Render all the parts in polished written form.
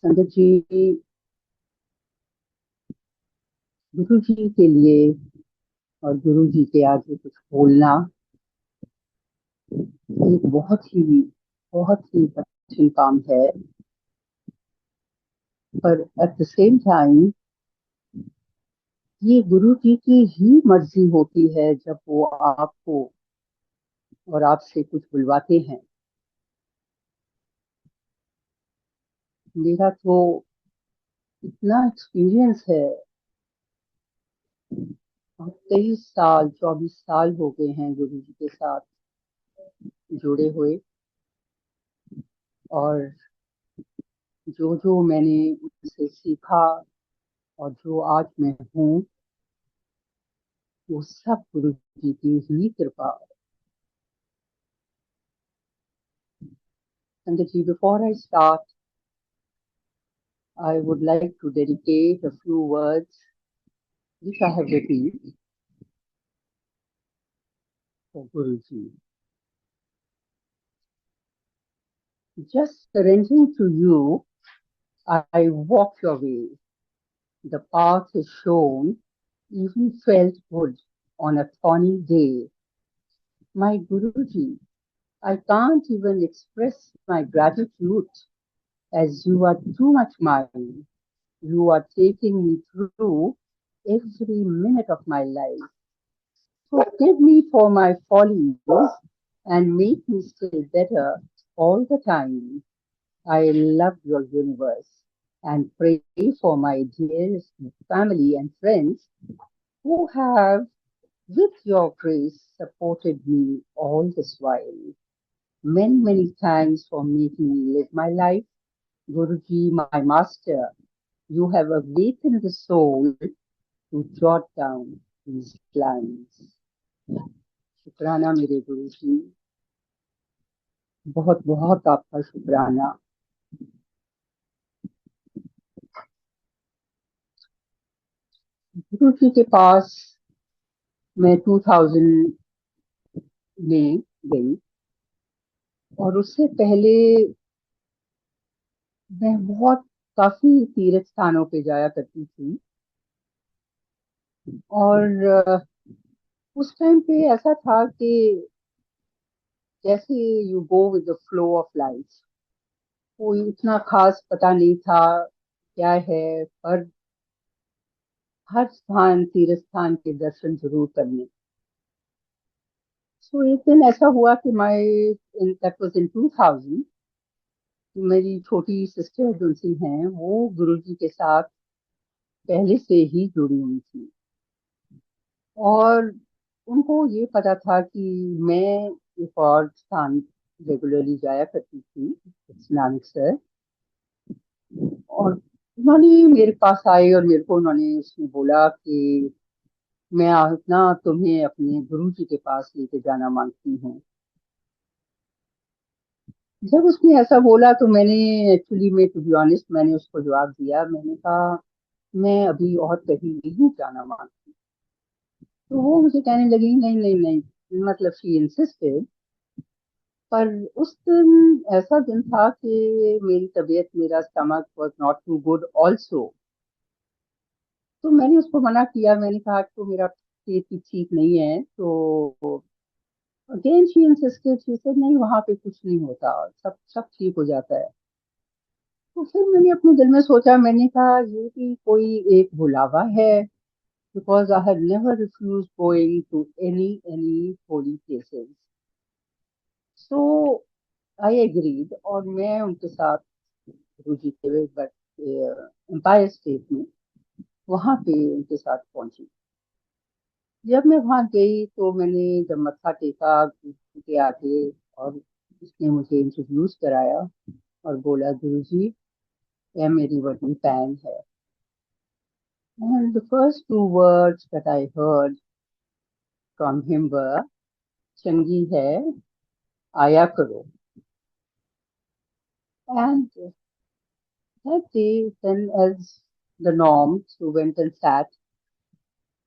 संगत जी, गुरु जी के लिए और गुरु जी के आगे कुछ बोलना एक बहुत ही कठिन काम है। पर एट द सेम टाइम ये गुरु जी की ही मर्जी होती है जब वो आपको और आपसे कुछ बुलवाते हैं। मेरा तो इतना एक्सपीरियंस है, और 23 साल 24 साल हो गए हैं गुरु जी के साथ जुड़े हुए। और जो जो मैंने उनसे सीखा और जो आज मैं हूँ, वो सब गुरु जी की ही कृपा। संगत जी, before I start, I would like to dedicate a few words which I have written for Guru Ji. Just surrendering to you, I walk your way. The path is shown, even felt good on a thorny day. My Guru Ji, I can't even express my gratitude as you are too much mine. You are taking me through every minute of my life. Forgive me for my follies and make me still better all the time. I love your universe and pray for my dearest family and friends who have, with your grace, supported me all this while. Many thanks for making me live my life. Guruji, my master, you have awakened the soul to jot down these lines. शुक्राना मेरे गुरु जी, बहुत बहुत आपका शुक्राना। गुरु जी के पास मैं 2000 में गई, और उससे पहले मैं बहुत काफी तीर्थ स्थानों पे जाया करती थी। और उस टाइम पे ऐसा था कि जैसे you go with the flow of life, कोई इतना खास पता नहीं था क्या है, पर हर स्थान तीर्थ स्थान के दर्शन जरूर करने। सो एक दिन ऐसा हुआ कि माय दैट वाज इन 2000, मेरी छोटी सिस्टर जो सी हैं, वो गुरुजी के साथ पहले से ही जुड़ी हुई थी। और उनको ये पता था कि मैं एक और स्थान रेगुलरली जाया करती थी, नानक सर। और उन्होंने मेरे पास आए और मेरे को उन्होंने उसमें बोला कि मैं ना तुम्हें अपने गुरु जी के पास लेके जाना मांगती हूँ। जब उसने ऐसा बोला तो मैंने एक्चुअली में टू बी ऑनेस्ट मैंने उसको जवाब दिया, मैंने कहा मैं अभी और कहीं नहीं जाना मांगती। तो वो मुझे कहने लगी नहीं नहीं नहीं, मतलब शी इंसिस्टेड। पर उस दिन ऐसा दिन था कि मेरी तबीयत, मेरा stomach was not too good also. तो मैंने उसको मना किया, मैंने कहा तो मेरा पेट भी ठीक नहीं है। तो again she insisted, she said नहीं, वहां पे कुछ नहीं होता, सब सब ठीक हो जाता है। तो फिर मैंने अपने दिल में सोचा, मैंने कहा ये भी कोई एक बुलावा है, because I have never refuse going to any holy places. So I agreed, और मैं उनके साथ गुरु जी के बट एम्पायर स्टेट में वहां पे उनके साथ पहुंची। जब मैं वहां गई तो मैंने जब मत्था टेका गुरु जी के आगे, और उसने मुझे इंट्रोड्यूस कराया और बोला गुरु जी, यह मेरी बड़ी बहन है। And the first two words that I heard from him were, चंगी है, आया करो। And that day, then as the norm, so went and sat.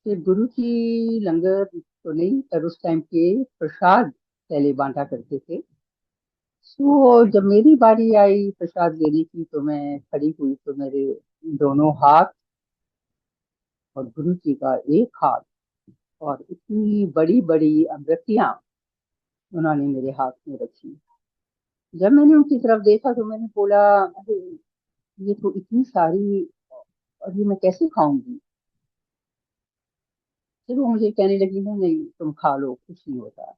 फिर गुरु जी लंगर तो नहीं, पर उस टाइम के प्रसाद पहले बांटा करते थे। तो जब मेरी बारी आई प्रसाद लेने की, तो मैं खड़ी हुई तो मेरे दोनों हाथ और गुरु जी का एक हाथ और इतनी बड़ी बड़ी अमृतियां उन्होंने मेरे हाथ में रखी। जब मैंने उनकी तरफ देखा तो मैंने बोला, अरे ये तो इतनी सारी, और ये मैं कैसे खाऊंगी। फिर वो मुझे कहने लगी, नहीं नहीं तुम खा लो, कुछ नहीं होता।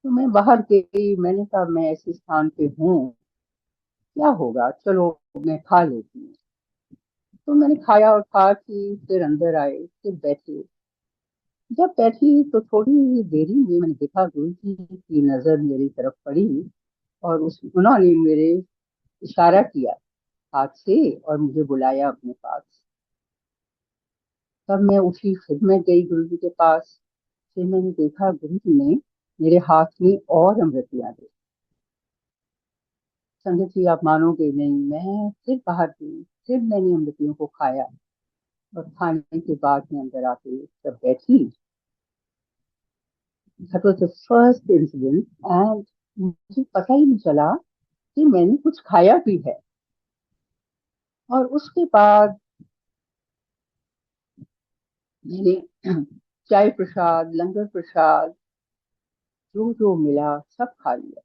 तो मैं बाहर गई, मैंने कहा मैं ऐसे स्थान पे हूँ, क्या होगा, चलो मैं खा लेती हूँ। तो मैंने खाया और खा के फिर अंदर आए, फिर बैठे। जब बैठी तो थोड़ी ही देरी में मैंने देखा गुरु जी की नजर मेरी तरफ पड़ी, और उस उन्होंने मेरे इशारा किया हाथ से और मुझे बुलाया अपने पास। तब मैं उठी, फिर मैं गई गुरु जी के पास। फिर मैंने देखा गुरु जी ने मेरे हाथ में और अमृतियां दी। संगत जी आप मानोगे नहीं, मैं फिर बाहर गई, फिर मैंने अमृतियों को खाया। और खाने के बाद मैं अंदर आके जब बैठी, that was the first incident, and मुझे पता ही नहीं चला कि मैंने कुछ खाया भी है। और उसके बाद मैंने चाय प्रसाद, लंगर प्रसाद, जो जो मिला सब खा लिया।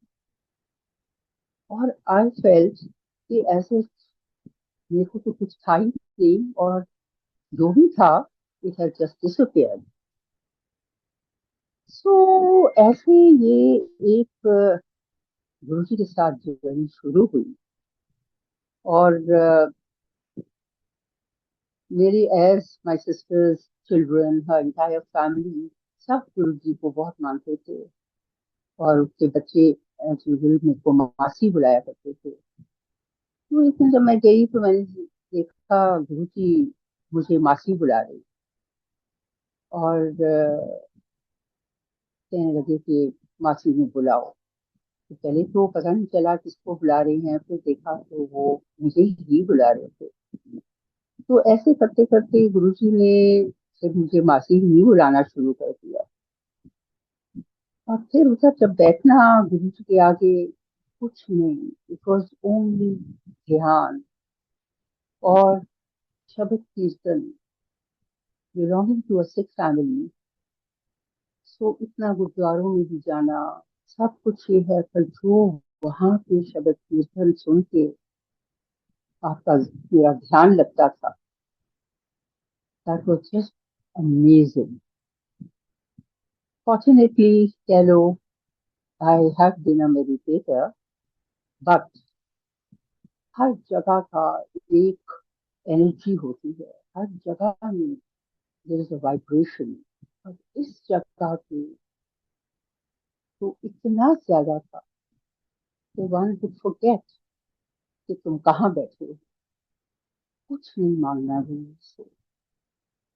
और आई फेल्ट कि ऐसे मेरे को तो कुछ था ही नहीं, और जो भी था इट हैज जस्ट डिसअपियर्ड। सो ऐसे ये एक गुरु जी के साथ जर्नी शुरू हुई। और मेरी as my sister's children, her entire family, सब गुरु जी को बहुत मानते थे। और उसके बच्चे चिल्ड्रन मुझको मासी बुलाया करते थे। तो एक दिन जब मैं गई तो मैंने देखा गुरु जी मुझे मासी बुला रही, और कहने लगे कि मासी ने बुलाओ। तो पहले तो पता नहीं चला किसको बुला रही हैं, फिर देखा तो वो मुझे ही बुला रहे थे। तो ऐसे करते करते गुरुजी ने फिर मुझे मासी ही बुलाना शुरू कर दिया। और फिर उधर जब बैठना गुरुजी के आगे, कुछ नहीं, इट वॉज ओनली ध्यान और शब्द कीर्तन, belonging to a Sikh family. So इतना गुरुद्वारों में भी जाना, सब कुछ ये है, पर जो वहां के शब्द कीर्तन सुन के आपका मेरा ध्यान लगता था, that was just amazing. Fortunately कह लो, I have been a meditator, but हर जगह का एक एनर्जी होती है, हर जगह में देयर इज अ वाइब्रेशन। और इस जगह पे तो इतना ज्यादा था कि वन कुड फॉरगेट कि तुम कहाँ बैठे हो। कुछ नहीं मांगना है उससे,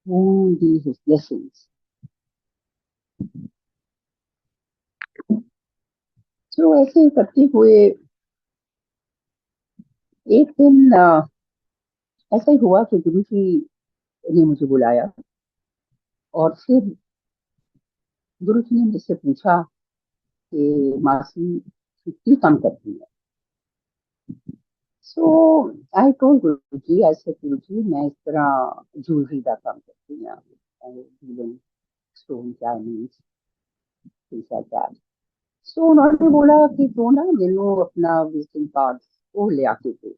ओनली हिज ब्लेसिंग्स। तो ऐसे करते हुए एक दिन ऐसा ही हुआ कि गुरु जी ने मुझे बुलाया, और फिर गुरु जी ने मुझसे पूछा कि मासी कितनी काम करती है। सो आई टोल्ड गुरु जी, ऐसे गुरु जी मैं इस तरह ज्वेलरी का काम करती हूँ, stone diamonds, things like that. So उन्होंने बोला कि तो ना मेनू अपना विजिटिंग कार्ड वो ले आके दे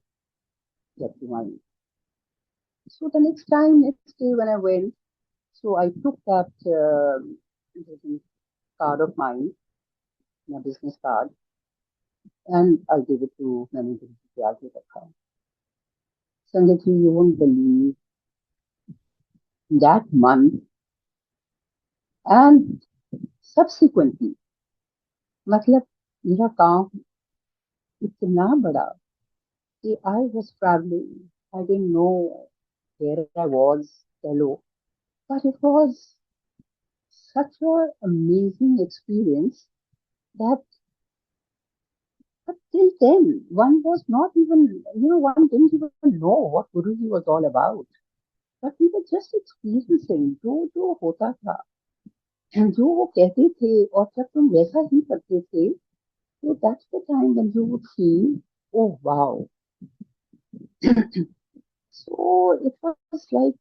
जब तुम आई। So the next time, next day when I went, so I took that business card of mine, my business card, and I gave it to manager के आगे रखा। संगत जी, you won't believe, that month and subsequently, मतलब मेरा काम इतना बड़ा कि I was traveling, I didn't know where I was, hello, but it was such an amazing experience that. But till then, one was not even, one didn't even know what Guruji was all about. But we were just experiencing जो जो होता था, जो वो कहते थे, और जब तुम वैसा ही करते थे, So that's the time when you would feel, oh wow. So it was like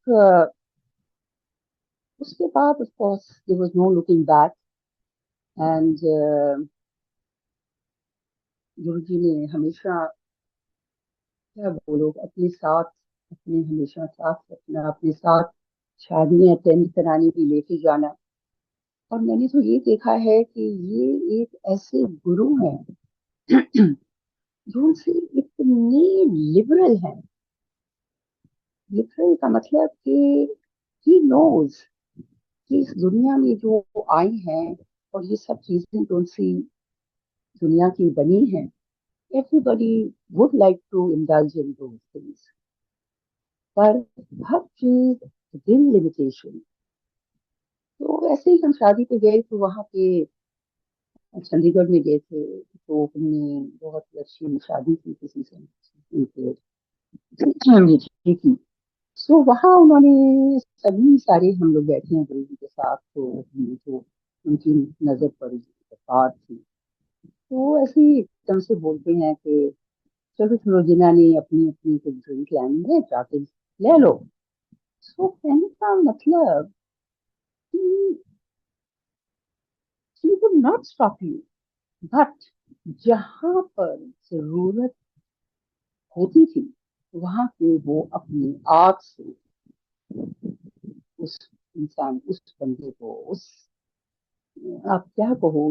उसके बाद of course there was no looking back and गुरु जी ने हमेशा क्या बोलो अपने साथ अपने हमेशा साथ रखना अपने साथ शादियां अटेंड करानी भी लेके जाना और मैंने तो ये देखा है कि ये एक ऐसे गुरु हैं जो से इतने लिबरल हैं लिबरल का मतलब कि ही नोज कि इस दुनिया में जो आए हैं और ये सब चीजें जो उनसी दुनिया की बनी हैं everybody would like to indulge in those things पर हर चीज विद लिमिटेशन तो ऐसे ही हम शादी पे गए तो वहां पे चंडीगढ़ में गए थे तो हमने बहुत ही अच्छी शादी की किसी से उनके जी की सो वहाँ उन्होंने सभी सारे हम लोग बैठे हैं गुरु जी के साथ तो हमें तो उनकी नजर पड़ी बात थी तो ऐसे ही एकदम से बोलते हैं कि चलो चलो जिन्होंने अपनी अपनी कुछ ड्रिंक लानी है जाके ले लो सो कहने का मतलब कि he would not stop you but जहां पर जरूरत होती थी वहां पे वो अपनी आग से उस इंसान उस बंदे को उस आप क्या कहो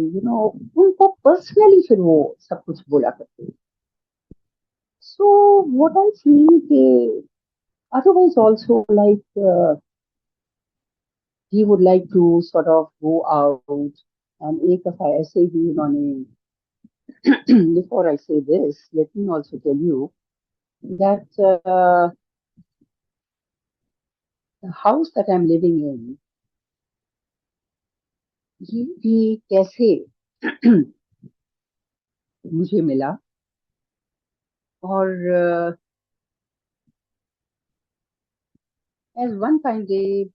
उनको पर्सनली फिर वो सब कुछ बोला करते सो व्हाट आई फील के otherwise also like he would like to sort of go out and एक दफा ऐसे ही उन्होंने before I say this let me also tell you that the house that I'm living in ये भी कैसे मुझे मिला और as one fine day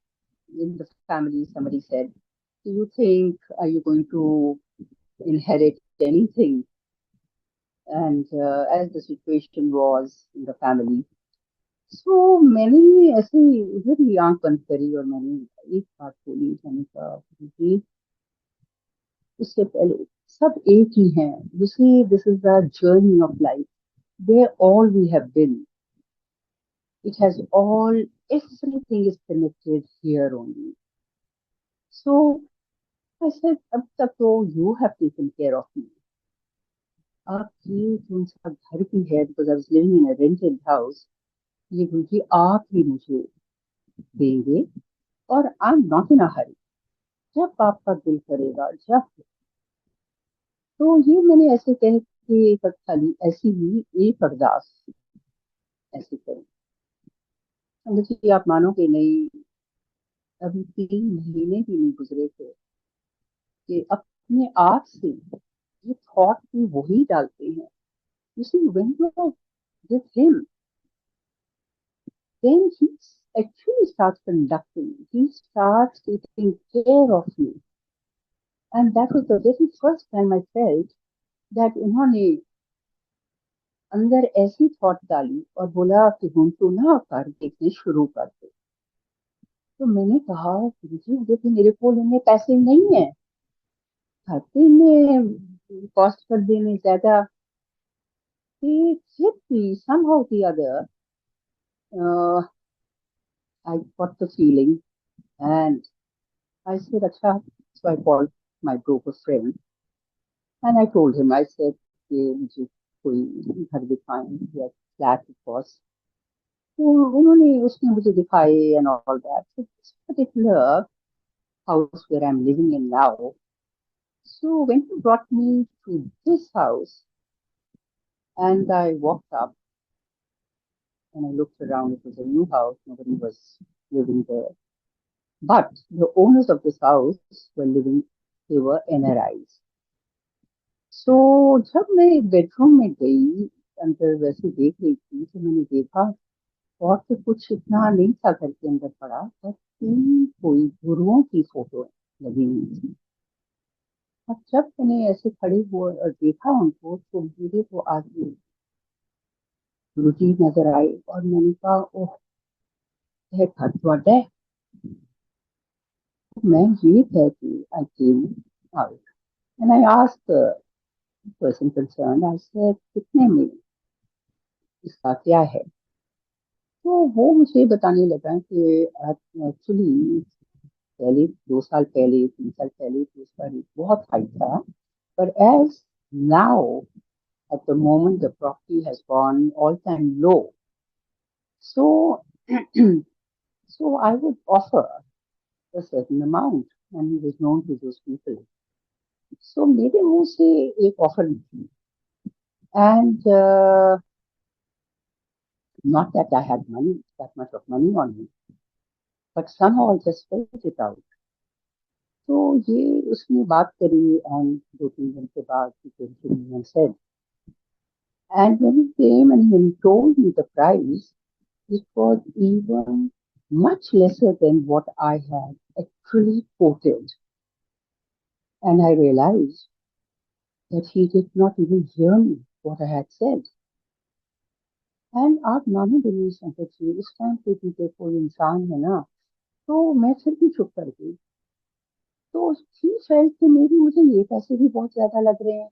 in the family somebody said do you think are you going to inherit anything and as the situation was in the family so मैंने ऐसे इधर ही आंख बंद करी और मैंने एक बात बोली मैंने कहा कि उससे पहले सब एक ही हैं you see this is the journey of life where all we have been it has all everything is connected here only so I said अब तक तो you have taken care of me आप ये जो सा घर भी है because I was living in a rented house ये क्योंकि आप ही मुझे देंगे और आई एम नॉट इन अ हरी जब आपका दिल करेगा जब तो ये मैंने ऐसे कह के खाली ऐसी ही एक अरदास ऐसे करी जी आप मानोगे नहीं अभी 3 महीने भी नहीं गुजरे थे कि अपने आप से ये थॉट भी वही डालते हैं you see when you are with him then he actually starts conducting he starts taking care of you and that was the very first time I felt that उन्होंने अंदर ऐसी थॉट डाली और बोला कि हम तो ना कर देखने शुरू कर दे तो मैंने कहा गुरुजी मुझे तो मेरे को इतने पैसे नहीं है खाते में कॉस्ट कर देने ज्यादा कि फिर भी somehow the other uh, I got the feeling and I said अच्छा so I called my broker friend and I told him I said कि मुझे कोई घर दिखाएं या फ्लैट cost तो उन्होंने उसने मुझे दिखाए and all that so this particular house where I'm living in now so when he brought me to this house and I walked up and I looked around it was a new house nobody was living there but the owners of this house were living they were NRIs so जब मैं bedroom में गई अंदर वैसे देख रही थी तो मैंने देखा और तो कुछ इतना नहीं था घर के अंदर पड़ा पर 3 कोई गुरुओं की फोटो लगी हुई थी और जब मैंने ऐसे खड़े हुए और देखा उनको तो मुझे तो आगे गुरुजी नजर आए और मैंने कहा ओह है खतवट मैं ये है कि I came out and I asked the person concern I said कितने में इसका क्या है। तो वो मुझे बताने लगा कि एक्चुअली पहले 2 साल पहले 3 साल पहले तो उसका रेट बहुत हाई था पर as now at the moment the property has gone all time low so so I would offer a certain amount and he was known to those people so मेरे मुंह से एक ऑफर निकली and not that I had money that much of money on me but somehow I just felt it out तो ये उसने बात करी and 2-3 दिन के बाद he came to me and said and when he came and when he told me the price it was even much lesser than what I had actually quoted. And I realized that he did not even hear me, what I had said. And आप मानो दिनेश शंकर जी उस time पे भी कोई इंसान है ना तो मैं फिर भी चुप कर गई तो ही फेल्ट कि मेरी मुझे ये पैसे भी बहुत ज्यादा लग रहे हैं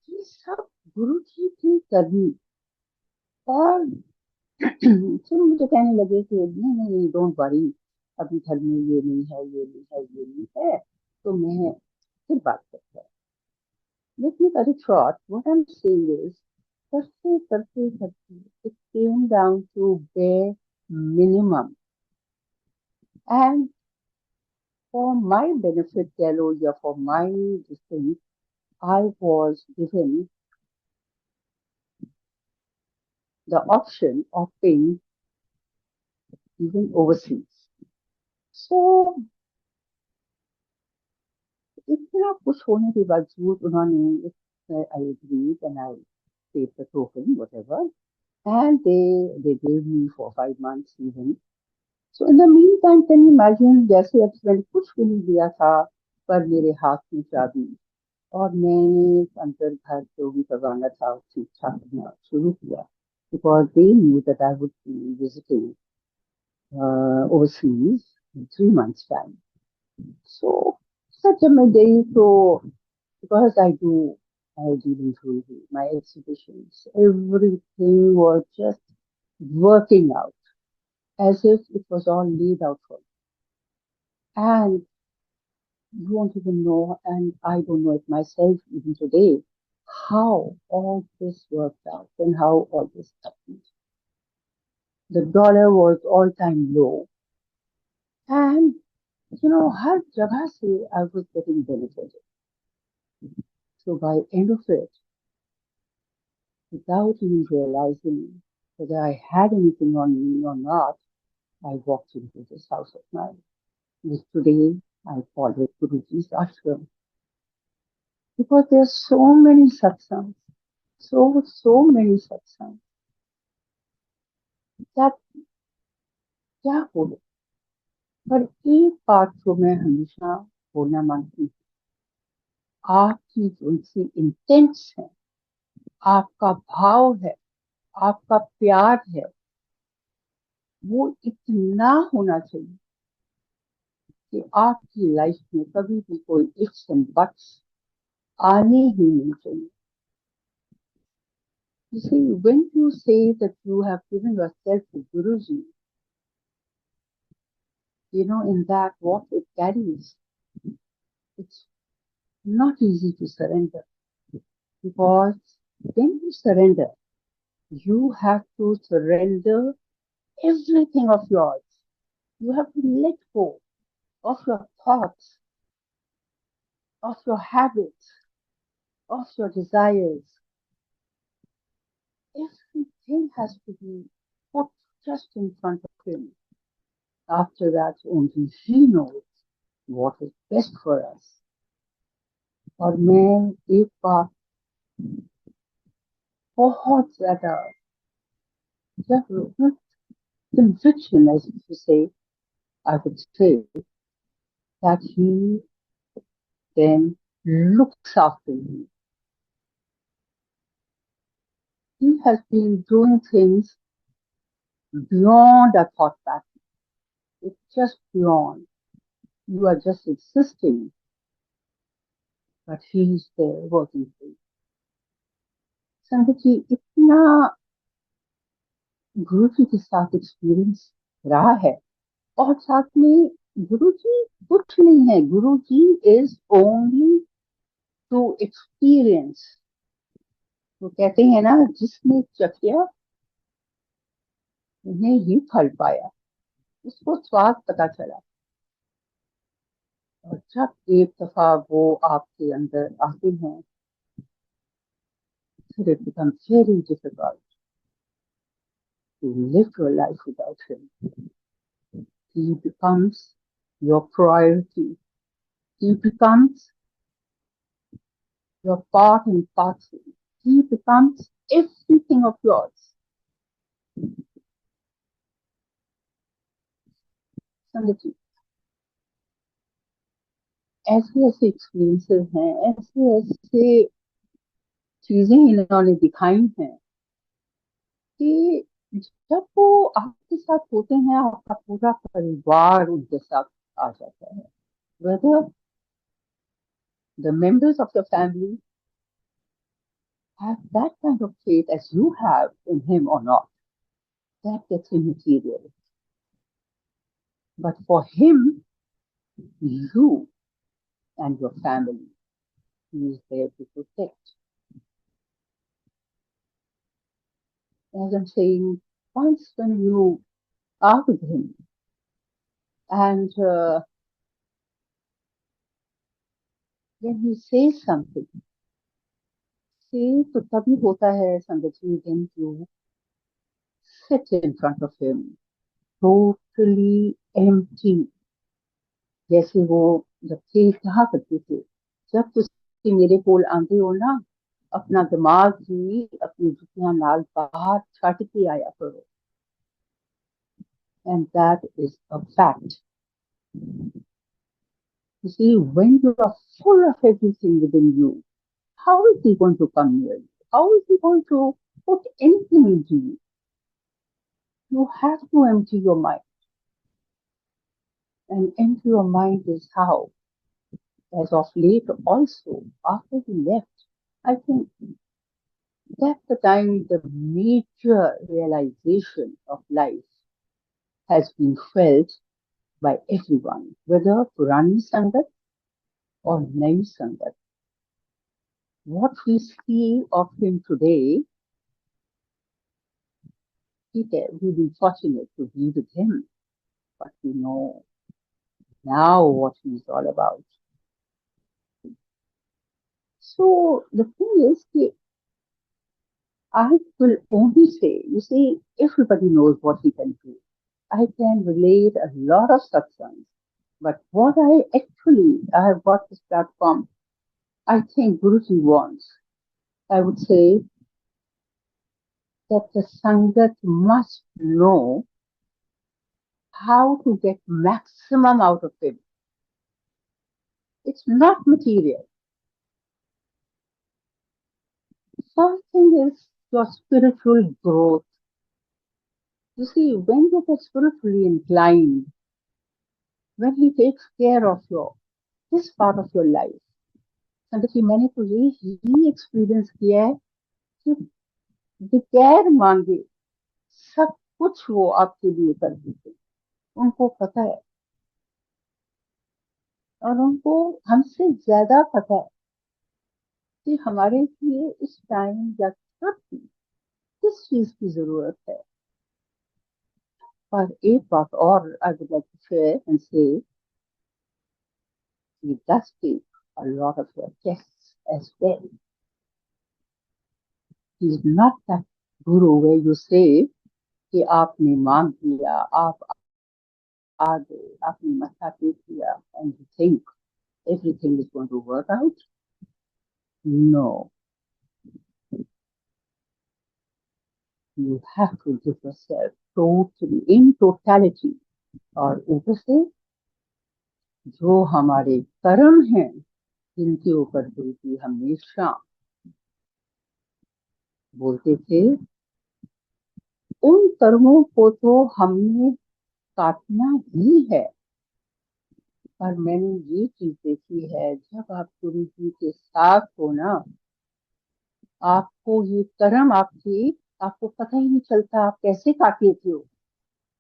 ये सब गुरु जी की करनी और फिर मुझे कहने लगे कि नहीं नहीं नहीं डोंट वरी अभी घर में ये नहीं है ये नहीं है ये नहीं है तो मैं फिर बात करता है let me cut it short what I am saying is करते करते करते it came down to bare minimum and for my benefit कह लो या for my this thing I was given the option of paying even overseas so इतना कुछ होने के बावजूद उन्होंने आई agreed and I paid the token whatever and they gave me for 5 months even so in the meantime can you imagine जैसे अब मैंने कुछ भी नहीं दिया था पर मेरे हाथ में चाबी और मैंने अंदर घर जो भी करवाना था ठीक ठाक करना शुरू किया because they knew that I would be visiting overseas in 3 months time so such a day so because I do in jewelry, my exhibitions, everything was just working out as if it was all laid out for me. And you won't even know, and I don't know it myself even today, how all this worked out and how all this happened. The dollar was all time low, and हर जगह से I was getting benefited. So by end of it, without even realizing whether I had anything on me or not, I walked into this house of mine, which today I call it Guruji's ashram. Because there's so many satsangs, so many satsangs that क्या बोले पर एक बात जो मैं हमेशा बोलना मानती हूँ आपकी जो उनसी इंटेंस है आपका भाव है आपका प्यार है वो इतना होना चाहिए कि आपकी लाइफ में कभी भी कोई इफ्स एंड बट्स आने ही नहीं चाहिए You see, when you say that you have given yourself to Guruji, in that what it carries, it's not easy to surrender because when you surrender, you have to surrender everything of yours. You have to let go of your thoughts, of your habits, of your desires. Everything has to be put just in front of him. After that, only he knows what is best for us. और मैं एक बार बहुत ज्यादा जब conviction as you say I would say that he then looks after you. He has been doing things beyond a thought pattern. It's just beyond. You are just existing, but he's there working for you. संगत जी इतना गुरु जी के साथ experience रहा है, और साथ में गुरु जी कुछ नहीं है, गुरु जी इज ओनली टू एक्सपीरियंस। वो कहते हैं ना, जिसने चखिया उन्हें ही फल पाया, उसको स्वाद पता चला। और जब एक दफा वो आपके अंदर आते हैं, फिर it becomes very difficult to live your life without him. He becomes your priority. He becomes your part and parcel. He becomes everything of yours. संगत जी, ऐसे ऐसे एक्सपीरियंसेस हैं, ऐसे ऐसे चीजें इन्होंने दिखाई हैं कि जब वो आपके साथ होते हैं, आपका पूरा परिवार उनके साथ आ जाता है। Whether the members of your family have that kind of faith as you have in him or not, that gets immaterial. But for him, you and your family, he is there to protect. As I'm saying, once when you are with him and when he says something, say तो तभी होता है संगत जी, when you sit in front of him, totally empty. जैसे वो जब थे कहा करते थे, जब तुसी मेरे कोल आंदे हो ना, अपना दिमाग ही अपनी जुतियां नाल बाहर छट के आया करो। And that is a fact. You see, when you are full of everything within you, how is he going to come near you? How is he going to put anything into you? You have to empty your mind. And empty your mind is how? As of late also, after he left, I think that's the time the major realization of life has been felt by everyone, whether Purani Sangat or Nai Sangat. What we see of him today, we've been fortunate to be with him, but we know now what he's all about. So the thing is that I will only say, you see, everybody knows what he can do. I can relate a lot of satsangs, but what I have got this platform, I think Guruji wants. I would say that the Sangat must know how to get maximum out of it. It's not material. Something is your spiritual growth. You see, when you get spiritually inclined, when he takes care of this part of your life, संगत जी मैंने तो ये ही experience किया है कि बगैर मांगे सब कुछ वो आपके लिए कर देते, उनको पता है, और उनको हमसे ज्यादा पता है कि हमारे लिए इस टाइम या कब भी किस चीज की जरूरत है। पर एक बात और I would like to share and say, he does take a lot of your tests as well. He's not that guru where you say कि आपने मांग लिया, आप आ गए, आपने मत्था टेक लिया, and you think everything is going to work out. No. You have to give yourself totally, in totality. और ऊपर से जो हमारे कर्म हैं, जिनके ऊपर गुरुजी हमेशा बोलते थे, उन कर्मों को तो हमने काटना ही है। पर मैंने ये चीज देखी है, जब आप गुरु जी के साथ हो ना, आपको ये कर्म आपको पता ही नहीं चलता आप कैसे काट लेते हो।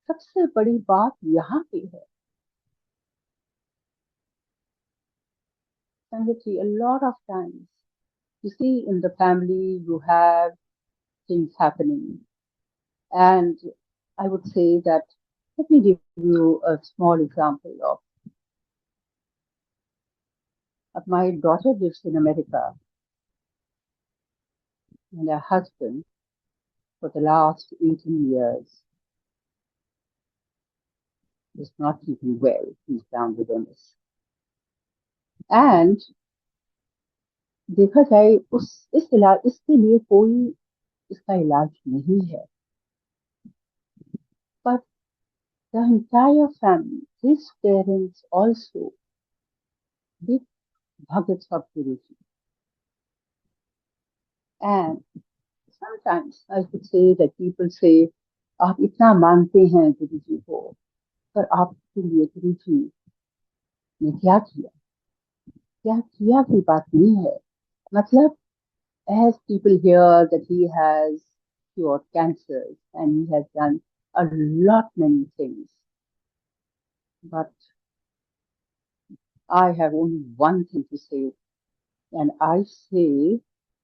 सबसे बड़ी बात यहाँ पे है संगत जी, a lot of times you see in the family you have things happening, and I would say that, let me give you a small example of my daughter lives in America, and her husband for the last 18 years is not keeping well. He's down with MS. And देखा जाए इसके लिए कोई इसका इलाज नहीं है, but the entire family, his parents also, big bhagats of Guruji. And sometimes I could say that people say, आप इतना मानते हैं गुरुजी को, पर आपके लिए गुरुजी ने क्या किया की बात नहीं है। मतलब, as people hear that he has cured cancers and he has done a lot many things, but I have only one thing to say, and I say,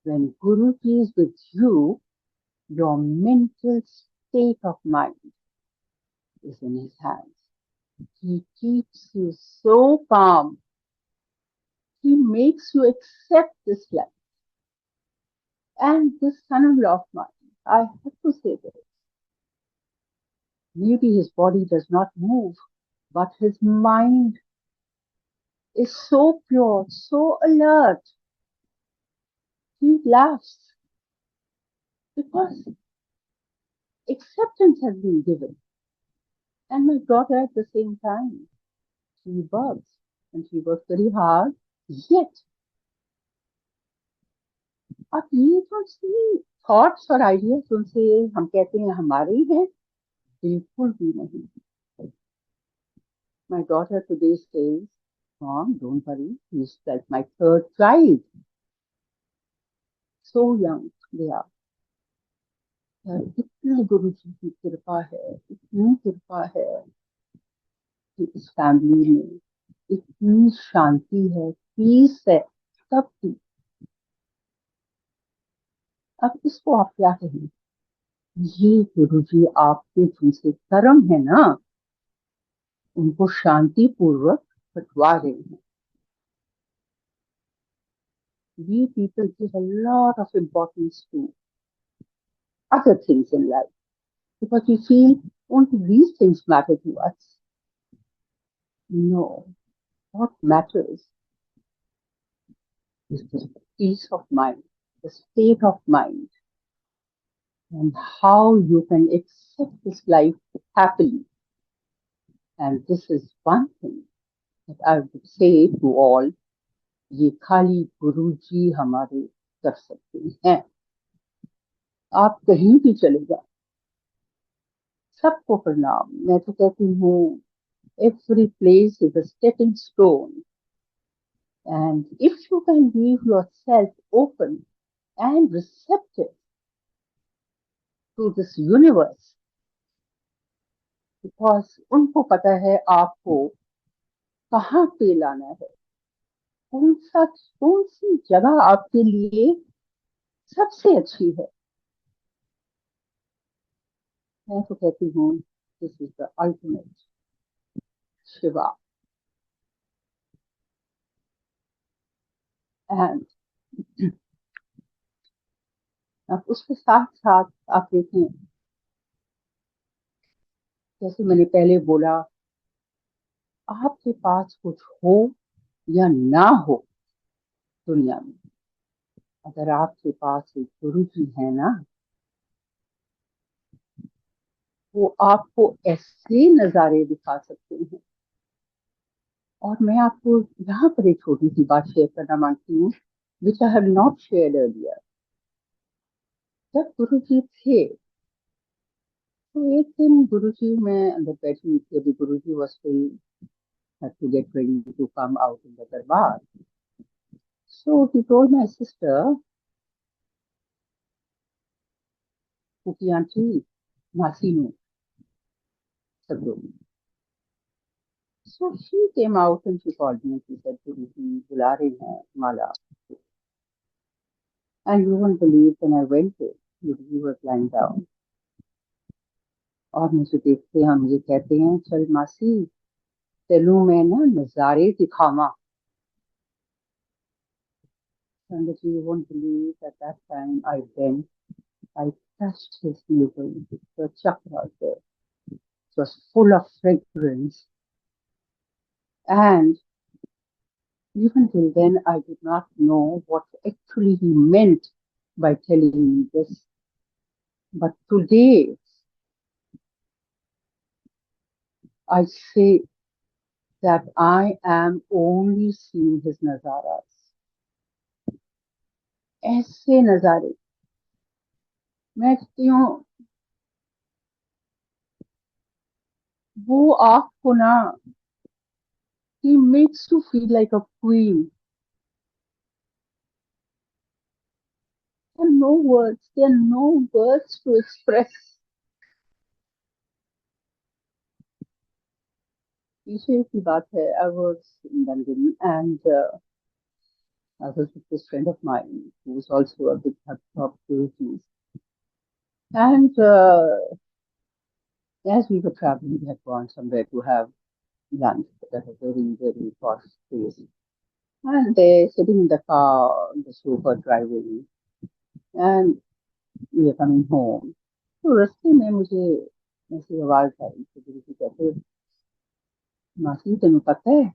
when Guruji is with you, your mental state of mind is in his hands. He keeps you so calm. He makes you accept this life. And this son-in-law of mine, I have to say this, maybe his body does not move, but his mind is so pure, so alert. He laughs because acceptance has been given. And my daughter at the same time, she works and she works very hard. Yet, अब ये जो सी thoughts और ideas उनसे हम कहते हैं हमारे ही हैं, बिल्कुल भी नहीं। My daughter today says, Mom, don't worry, he's like my third child. So young they are. इतनी गुरु जी की कृपा है, इतनी कृपा है कि इस फैमिली में इतनी शांति है, पीस है, सब की। अब इसको आप क्या कहें? ये गुरु जी आपके जिनसे कर्म है ना, उनको शांति पूर्वक बंटवा रहे हैं। We people give a lot of importance to other things in life because we feel only these things matter to us. No, what matters is the peace of mind, the state of mind, and how you can accept this life happily. And this is one thing that I would say to all, ये खाली गुरु जी हमारे कर सकते हैं। आप कहीं भी चले जाओ, सबको प्रणाम। मैं तो कहती हूँ, every place is a stepping stone, and if you can leave yourself open and receptive to this universe, because उनको पता है आपको कहाँ पे लाना है, कौन सी जगह आपके लिए सबसे अच्छी है। मैं तो कहती हूँ, this is the ultimate Shiva. And अब उसके साथ साथ आप देखें, जैसे मैंने पहले बोला, आपके पास कुछ हो या ना हो दुनिया में, अगर आपके पास एक गुरु जी है ना, वो आपको ऐसे नजारे दिखा सकते हैं, और मैं आपको यहाँ पर एक छोटी सी बात शेयर करना मांगती हूँ, which I have not shared earlier. जब गुरु जी थे, तो एक दिन गुरु जी, मैं अंदर बैठी हुई थी, अभी गुरु जी was to get ready to come out in the darbar. So he told my sister, Cookie Aunty, Masinu, Sabro. So she came out and she called me and she said, Guru ji, bula rahe hain, Mala. And you won't believe when I went there, Guru ji was lying down. और मुझे देखते हैं, मुझे कहते हैं, चल मासी, तेलू मैं ना नजारे दिखावा। Sangat ji, you won't believe at that time I went, I touched his navel, the chakra there. It was full of fragrance. And even till then, I did not know what actually he meant by telling me this. But today, I say that I am only seeing his nazaras. ऐसे नजारे मैं कहती हूँ, वो आपको ना, he makes you feel like a queen. There are no words. There are no words to express. पीछे की बात है, I was in London and I was with this friend of mine who was also a big top Gurus. And as we were traveling, we had gone somewhere to have lunch at a very, very posh place. And they sitting in the car, on the sofa driving, and we were coming home. तो रास्ते में मुझे ऐसी आवाज आई तो गुरु जी कहते, मासी तेन पता है,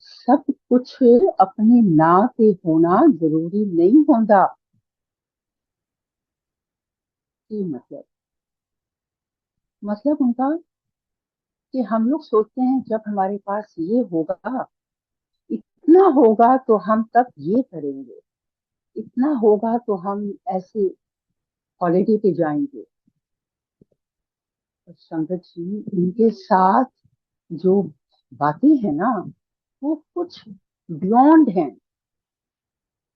सब कुछ अपने ना ते होना जरूरी नहीं होता। ये मतलब उनका कि हम लोग सोचते हैं जब हमारे पास ये होगा, इतना होगा तो हम तब ये करेंगे, इतना होगा तो हम ऐसे हॉलिडे पे जाएंगे। और संगत जी, इनके साथ जो बातें हैं ना, वो कुछ बियॉन्ड हैं।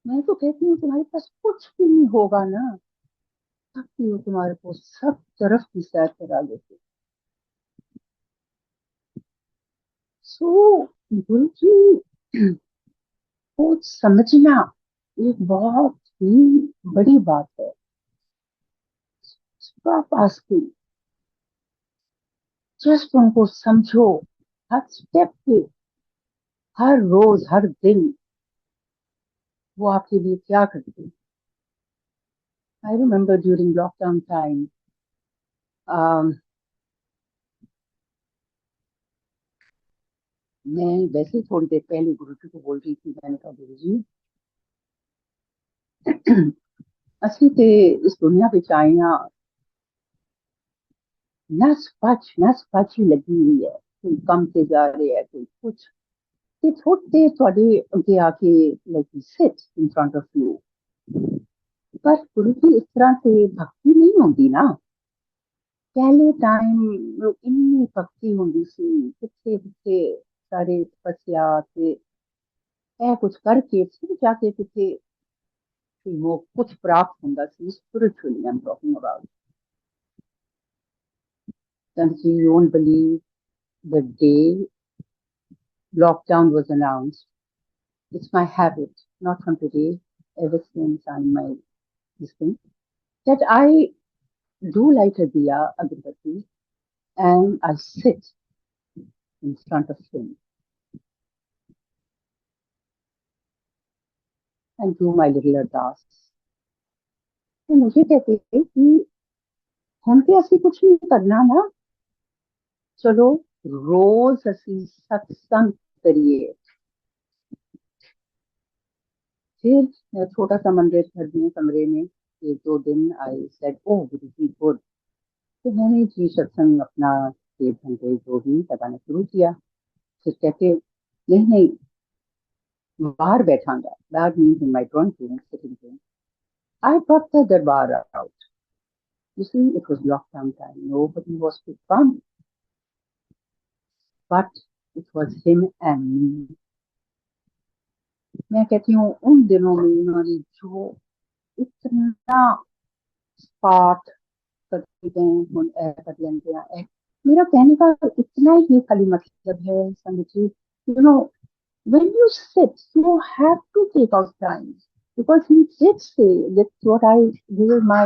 मैं तो कहती हूँ तुम्हारे पास कुछ भी नहीं होगा ना, तब भी वो तुम्हारे को सब तरफ की सैर करा देते। सो गुरु जी को समझना एक बहुत ही बड़ी बात है। स्टॉप आस्किंग, जस्ट उनको समझो, हर स्टेप पे, हर रोज, हर दिन वो आपके लिए क्या करते हैं। I remember during lockdown time, मैं वैसे ही थोड़ी देर पहले गुरु जी को बोल रही थी, मैंने कहा गुरु जी असली ते इस दुनिया ਵਿੱਚ ਆਈਆਂ ਨਸ ਪਚ ਹੀ ਲੱਗੀ ਹੋਈ ਹੈ, ਕੋਈ ਕੰਮ ਤੇ ਜਾ ਰਿਹਾ ਹੈ, ਕੋਈ ਕੁਛ, ਤੇ ਥੋੜੇ ਤੁਹਾਡੇ ਅੱਗੇ ਆ ਕੇ like sit in front of you. ਪਰ ਗੁਰੂ ਜੀ ਇਸ ਤਰ੍ਹਾਂ ਤੇ ਭਗਤੀ ਨਹੀਂ ਹੁੰਦੀ ਨਾ। ਪਹਿਲੇ ਟਾਈਮ ਇੰਨੀ ਭਗਤੀ ਹੁੰਦੀ ਸੀ, ਕਿੱਥੇ ਕਿੱਥੇ ਸਾਰੇ ਤਪੱਸਿਆ ਤੇ ਇਹ ਕੁਝ ਕਰਕੇ ਫਿਰ ਜਾ ਕੇ ਕਿਤੇ कुछ प्राप्त होता सी spiritually I'm talking about. And you won't believe the day lockdown was announced. It's my habit, not from today, ever since I'm my this thing, that I do light a diya, agarbatti, and I sit in front of him and do my little ardas. तो मुझे कहते हैं कि हम पे ऐसी कुछ नहीं करना ना, चलो रोज असी सत्संग करिए। फिर छोटा सा मंदिर घर में कमरे में, एक दो दिन I said O Guru ji good. तो मैंने जी सत्संग अपना 1 घंटे जो भी लगाना शुरू किया। फिर कहते नहीं नहीं, बाहर बैठांगा, that means in my drawing room, sitting room. I brought the darbar out. You see, it was lockdown time. Nobody was to come, but it was him and me. मैं कहती हूँ उन दिनों में उन्होंने जो इतना पाठ करते गए कर लेते हैं। मेरा कहने का इतना ही खाली मतलब है संगत जी, you know, when you sit, you have to take out time, because he did say that's what I give my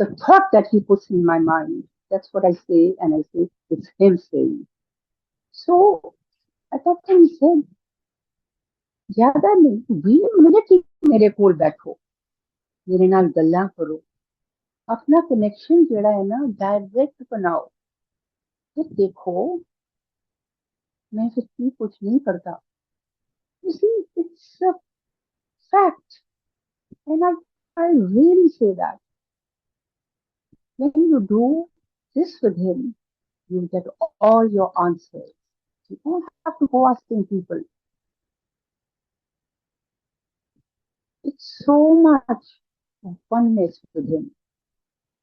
the thought that he puts in my mind. That's what I say, and I say it's him saying. So at that time he said, ज्यादा नहीं, 20 minute ही मेरे कोल बैठो, मेरे नाल गल्लां करो, अपना connection जेड़ा है ना डायरेक्ट बनाओ, फिर देखो मैं फिर भी कुछ नहीं करता। You see, it's a fact, and I really say that when you do this with him, you get all your answers. You don't have to go asking people. It's so much of oneness with him,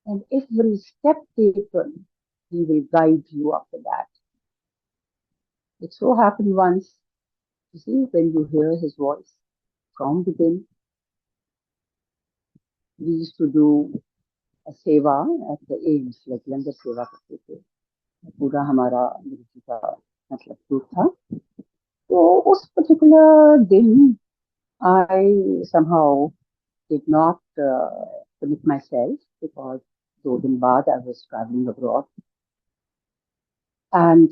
and every step taken, he will guide you after that. It so happened once, you see, when you hear his voice from within, we used to do a seva at the aims, like लंगर सेवा करते थे, पूरा हमारा गुरु जी का मतलब group था। तो उस पर्टिकुलर दिन I somehow did not commit myself because 2 दिन बाद I was traveling abroad, and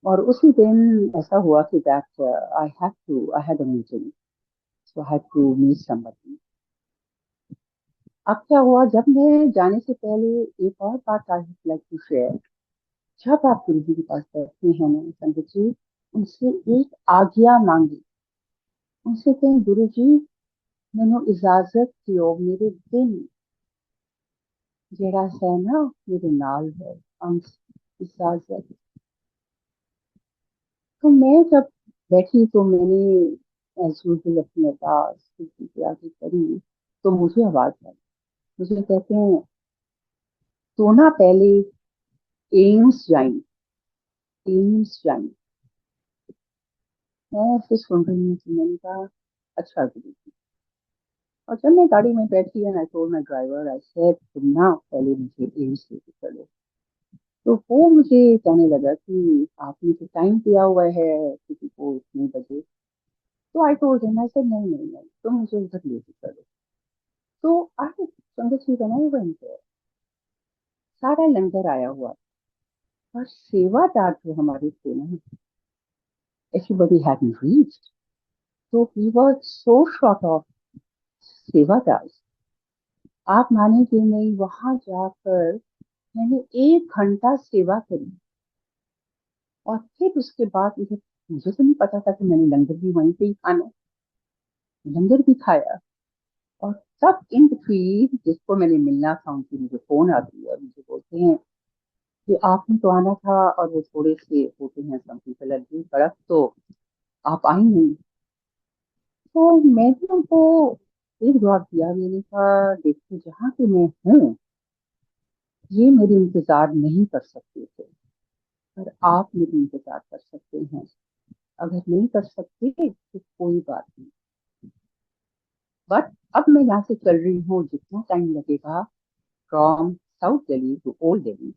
और उसी दिन ऐसा हुआ कि that I had a meeting, so I had to meet somebody. अब क्या हुआ, जब मैं जाने से पहले एक और बात I would like to share. जब आप गुरु जी के पास बैठते हैं ना संगत जी, उनसे एक आज्ञा मांगी, उनसे कहें गुरु जी मैनू इजाजत दियो, मेरे दिल जेड़ा है ना मेरे नाल है, अंश इजाजत। तो मैं जब बैठी तो मैंने एज यूजुअल अपनी अरदास गुरु जी के आगे करी, तो मुझे आवाज आई, मुझे कहते हैं तो ना पहले एम्स जाई, एम्स जाई। मैं फिर सुन रही हूँ कि मैंने कहा अच्छा गुरु जी। और जब मैं गाड़ी में बैठी and I told my driver, I said तुम ना पहले मुझे एम्स लेके चलो। तो वो मुझे कहने लगा कि आपने तो टाइम दिया हुआ है किसी को इतने बजे। तो I told him, I said नहीं नहीं नहीं, तुम मुझे उधर लेके चलो। तो आई संगत जी बनाए हुए थे, सारा लंगर आया हुआ था, और सेवादार जो हमारे थे ना, everybody hadn't reached, so we were so short of सेवादार। आप मानेंगे नहीं, वहां जाकर मैंने 1 घंटा सेवा करी, और फिर उसके बाद मुझे तो नहीं पता था कि मैंने लंगर भी वहीं पे ही खाना, लंगर भी खाया। और तब इन बिटवीन जिसको मैंने मिलना था उनकी मुझे फोन आती है और मुझे बोलते हैं कि आपने तो आना था और वो थोड़े से होते हैं सम पीपल एग्री कड़क, तो आप आई नहीं। तो मैंने उनको एक जवाब दिया, मैंने कहा देखो जहाँ पे मैं हूँ ये मेरी इंतजार नहीं कर सकते थे, पर आप मेरी इंतजार कर सकते हैं। अगर नहीं कर सकते तो कोई बात नहीं, बट अब मैं यहाँ से चल रही हूँ, जितना टाइम लगेगा from South Delhi to old Delhi,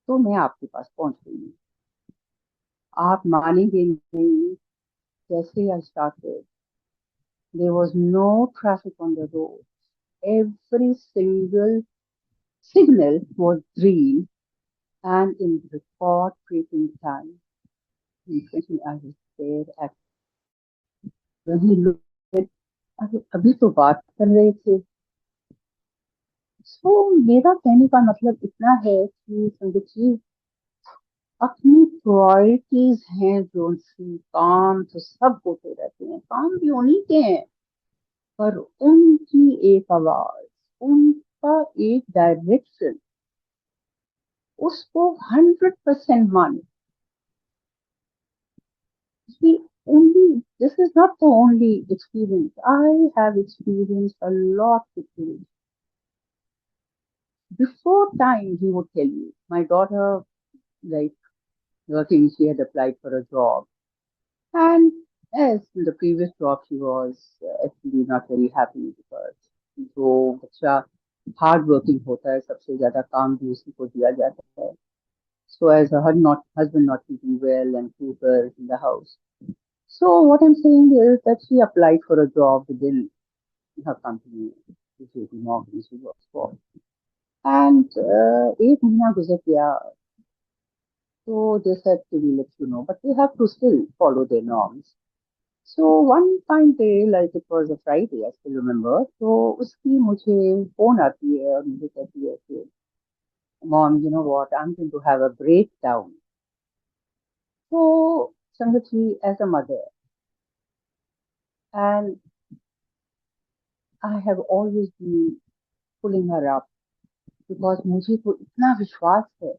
तो मैं आपके पास पहुंच गई हूँ। आप मानेंगे नहीं, जैसे I started there was no traffic on the road, every single signal was green, and in record breaking time, I was there at वही लोग अभी तो बात कर रहे थे। सो मेरा कहने का मतलब इतना है कि संगत जी अपनी प्रायोरिटीज हैं जो सी, काम तो सब होते रहते हैं, काम भी उन्हीं के हैं, पर उनकी एक आवाज, उनका एक डायरेक्शन, उसको 100% माने। See, only this is not the only experience. I have experienced a lot with him. Before time, he would tell you, my daughter, like working, she had applied for a job. And as in the previous job, she was actually not very happy because जो बच्चा hard working होता है सबसे ज्यादा काम भी उसी को दिया जाता है. So as a husband not keeping well and tutors in the house. So what I'm saying is that she applied for a job within her company, the JP Morgan she works for. And एक महीना गुजर गया. So they said to me, let you know, but they have to still follow their norms. So one fine day, like it was a Friday, I still remember. तो उसकी मुझे phone आती है और मुझे कहती है कि Mom, you know what? I'm going to have a breakdown. So Sangati, as a mother, and I have always been pulling her up because मुझे तो इतना विश्वास है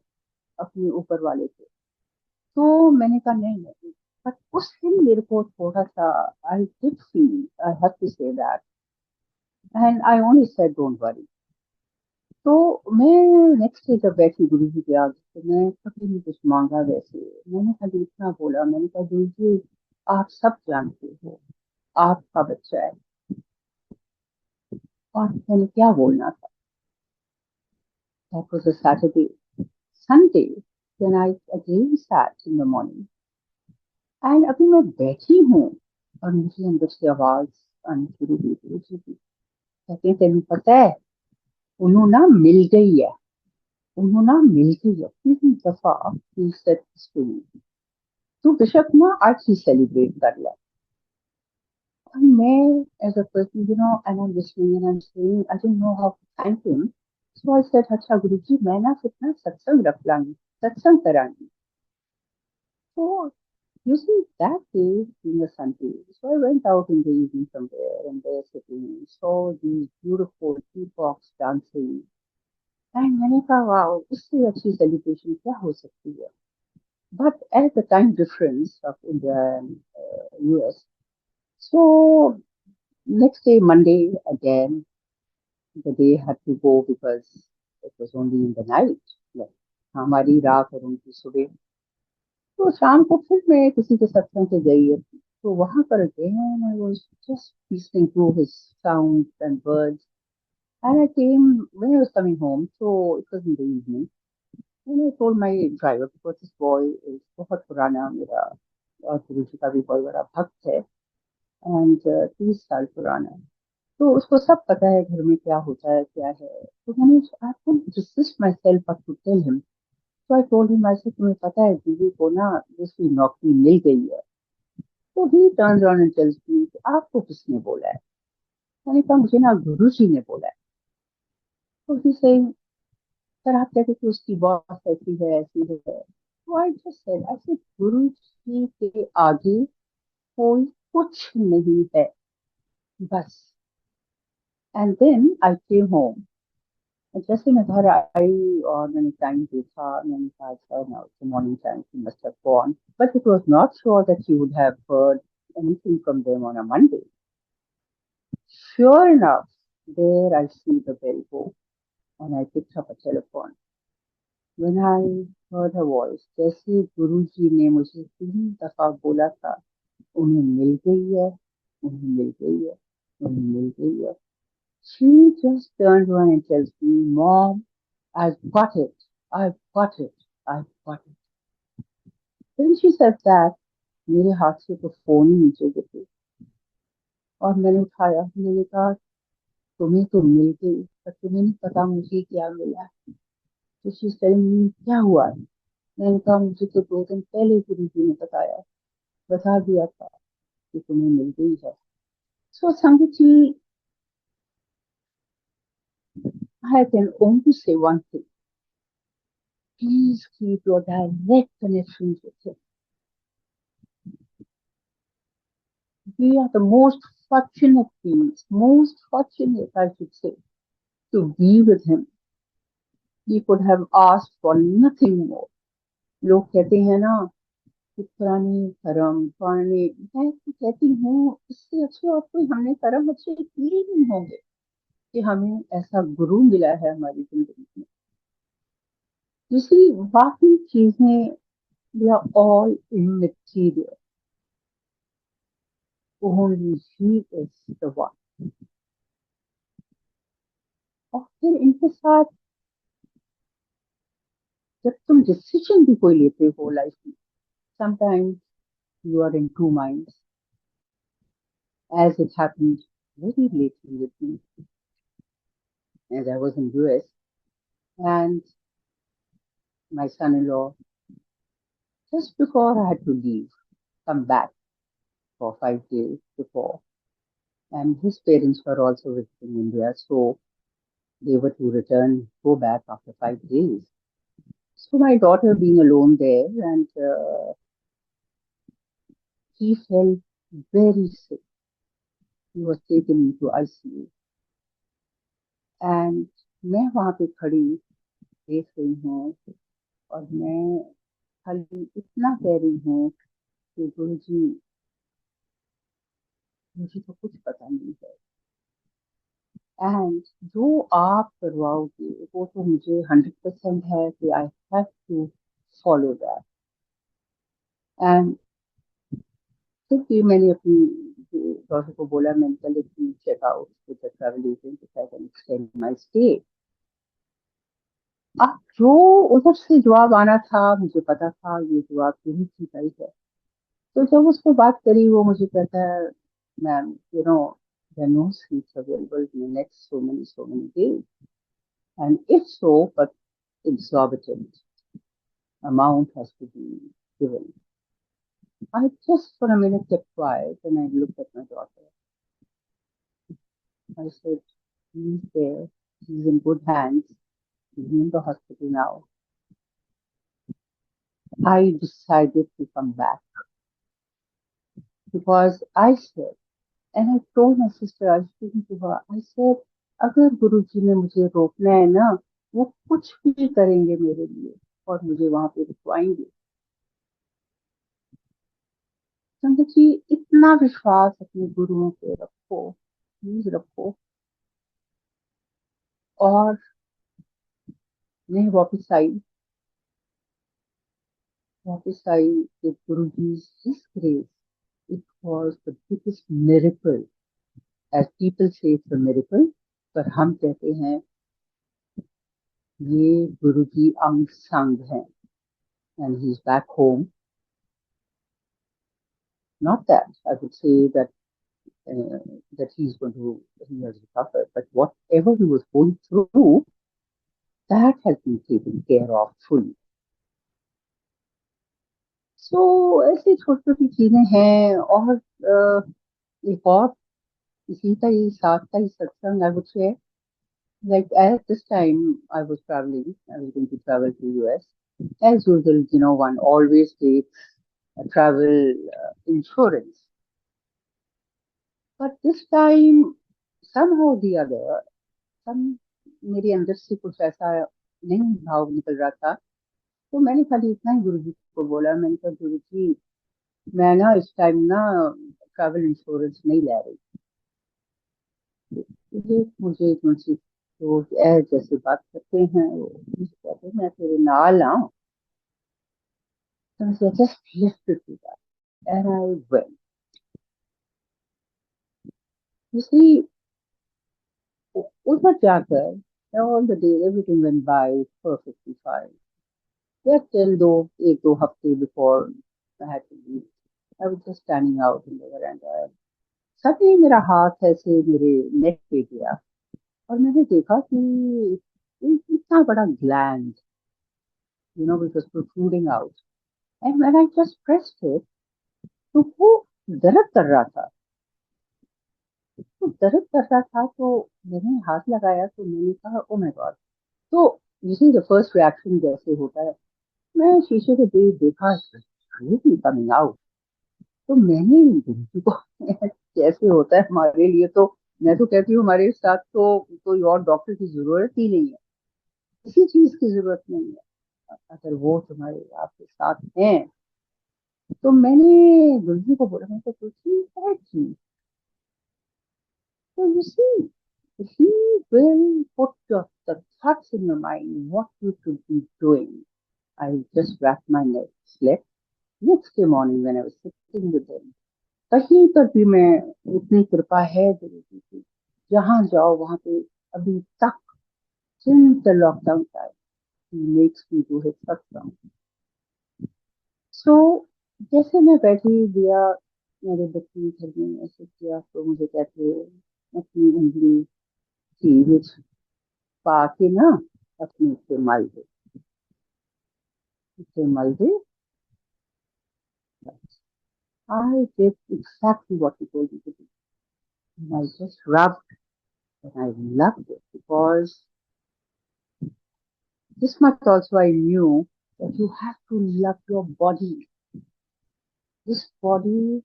अपने ऊपर वाले पे. तो मैंने कहा नहीं नहीं. बट उस दिन मेरे को थोड़ा सा I did feel, I have to say that, and I only said don't worry. तो मैं नेक्स्ट डे जब बैठी गुरु जी के आगे तो मैं कभी नहीं कुछ मांगा वैसे. मैंने खाली इतना बोला, मैंने कहा गुरु जी आप सब जानते हो आपका बच्चा है. और मैंने क्या बोलना था. That was a Saturday. Sunday, then I again sat in the morning. And अभी मैं बैठी हूँ और मुझे अंदर से आवाज आनी शुरू हुई गुरु जी की. कहते हैं तेन पता है उन्होंने ना मिल गई है. उन्होंने ना मिल गई है. तीसरी दफा he said this to me. तू बेशक ना आज ही सेलिब्रेट कर ले. और मैं as a person, you know, and I'm listening and I'm saying I didn't know how to thank him. So I said, अच्छा गुरु जी मैं ना फिर ना सत्संग रख लांगी, सत्संग करांगी. So you see that day being a Sunday, so I went out in the evening somewhere and there sitting, saw these beautiful peacocks dancing. And मैंने कहा wow, इससे अच्छी celebration क्या हो सकती है. But at the time difference of India and US, so next day Monday again, the day had to go because it was only in the night. Like हमारी रात और उनकी सुबह. तो शाम को फिर मैं किसी के सत्संग से गई. तो वहां पर again I was just listening to his sounds and words. And I came when I was coming home, so it was in the evening. And I told my driver because this boy is बहुत पुराना मेरा और गुरु जी का भी बहुत बड़ा भक्त है. एंड 30 साल पुराना है. तो उसको सब पता है घर में क्या होता है क्या है. तो मैंने I could resist myself to tell him. तो आई टोल्ड हिम ऐसे तुम्हें पता है दीदी को ना दूसरी नौकरी मिल गई है. तो ही turns around and tells me आपको किसने बोला है. मैंने कहा मुझे ना गुरु जी ने बोला है. तो ही सेइंग सर आप कहते कि उसकी बॉस ऐसी है ऐसी है. तो आई जस्ट सेड ऐसे गुरु जी के आगे कोई कुछ नहीं है बस. And then I came home. जैसे मैं घर आई और मैंने टाइम देखा, मैंने कहा अच्छा now it's the morning time, she must have gone. But it was not sure that she would have heard anything from them on a Monday. Sure enough, there I see the bell go and I picked up a telephone. When I heard her voice, जैसे गुरु जी ने मुझे 3 दफा बोला था उन्हें मिल गई है, उन्हें मिल गई है, उन्हें मिल गई है. She just turned around and tells me, Mom, I've got it. I've got it. I've got it. When she said that, मेरे हाथ से तो फोन ही नीचे गिर. और मैंने उठाया. मैंने कहा तुम्हें तो मिल गई पर तुम्हें नहीं पता मुझे क्या मिला. तो शी टेलिंग क्या हुआ. मैंने कहा मुझे तो 2 दिन पहले गुरु जी ने बता दिया था कि तुम्हें मिल गई है. सो संगत जी, I can only say one thing. Please keep your direct connections with him. We are the most fortunate beings, most fortunate, I should say, to be with him. We could have asked for nothing more. लोग कहते हैं ना कि पुराने कर्म पुराने, मैं तो कहती हूँ इससे अच्छे और कोई हमने कर्म अच्छे किए ही नहीं होंगे कि हमें ऐसा गुरु मिला है हमारी जिंदगी में। दूसरी बाकी चीजें, we are all immaterial, only he is the one. और फिर इनके साथ जब तुम डिसीजन भी कोई लेते हो लाइफ में, sometimes you are in two minds, as it happened very lately with me as I was in US, and my son-in-law, just before I had to leave, come back for 5 days before, and his parents were also visiting India, so they were to return, go back after 5 days. So my daughter being alone there, and he felt very sick. He was taken into ICU, and मैं वहां पे खड़ी देख रही हूँ, और मैं खाली इतना कह रही हूँ कि गुरु जी, मुझे तो कुछ पता नहीं है, एंड जो आप करवाओगे वो तो मुझे 100% है कि I have to follow that. And फिर भी मैंने अपनी डॉक्टर को बोला, मैंने कहा let me check out with the travel agent if I can extend my stay. अब जो उधर से जवाब आना था, मुझे पता था ये जवाब यही की गई है। तो जब उसको बात करी, वो मुझे कहता है, ma'am there are no seats available in the next so many days, and if so, but exorbitant amount has to be given. I just for a minute kept quiet and I looked at my daughter. I said, he's there, he's in good hands, he's in the hospital now. I decided to come back because I said, and I told my sister, I was speaking to her, I said, अगर गुरुजी ने मुझे रोकना है ना, वो कुछ भी करेंगे मेरे लिए और मुझे वहां पे रुकवाएंगे। संगत जी, इतना विश्वास अपने गुरुओं पे रखो, प्लीज रखो। और मैं वापस आई कि Guru ji his grace, it was the biggest miracle, as people say it's a miracle, पर हम कहते हैं ये गुरु जी अंग संग हैं, and he is back home. Not that I would say that that he has recovered, but whatever he was going through, that has been taken care of fully. So ऐसी छोटी छोटी चीजें हैं। और एक और इसी का ही साथ का ही सत्संग, I would say, like at this time I was going to travel to US. As usual, one always takes a travel insurance, but this time somehow or the other, some मेरे अंदर से कुछ ऐसा नहीं भाव निकल रहा था। तो मैंने खाली इतना ही गुरु जी को बोला, मैंने कहा गुरु जी, मैं ना इस टाइम ना ट्रैवल इंश्योरेंस नहीं ले रही, मुझे तुमसे तो जैसे बात करते हैं वो कहते हैं मैं तेरे नाल आऊं। तो just lifted to that and I went. You see, उधर जाकर all the day everything went by perfectly fine. या टिल एक दो हफ्ते before I had to leave, I was just standing out in the veranda. Suddenly मेरा हाथ ऐसे मेरे नेक पे गया और मैंने देखा कि इतना बड़ा gland, which was protruding out. And when I just pressed it, तो वो दर्द कर रहा था। तो मैंने हाथ लगाया, तो मैंने कहा ओ माय गॉड। तो यही द फर्स्ट रिएक्शन जैसे होता है, मैं शीशे के देखा, कमिंग आउट। तो मैंने गुरुजी को कैसे होता है हमारे लिए, तो मैं तो कहती हूँ हमारे साथ तो कोई और डॉक्टर की जरूरत ही नहीं है, किसी चीज की जरूरत नहीं है। अगर वो तुम्हारे आपके साथ हैं तो मैंने गुरुजी को बोला, मैं तो गुरुजी है जी, so you see, he will put the thoughts in your mind what you should be doing. I just wrapped my neck, slept. Next day morning when I was sitting with him, कहीं पर भी मैं, इतनी कृपा है गुरु जी की, जहाँ जाओ वहाँ पे अभी तक, since the lockdown time, he makes me do his satsang. So जैसे मैं बैठी दिया, मेरे बच्चे घर में ऐसे किया, तो मुझे कहते अपनी उंगली की पा के ना अपने से मल दे. I did exactly what he told me to do. And I just rubbed, and I loved it because this much also I knew that you have to love your body. This body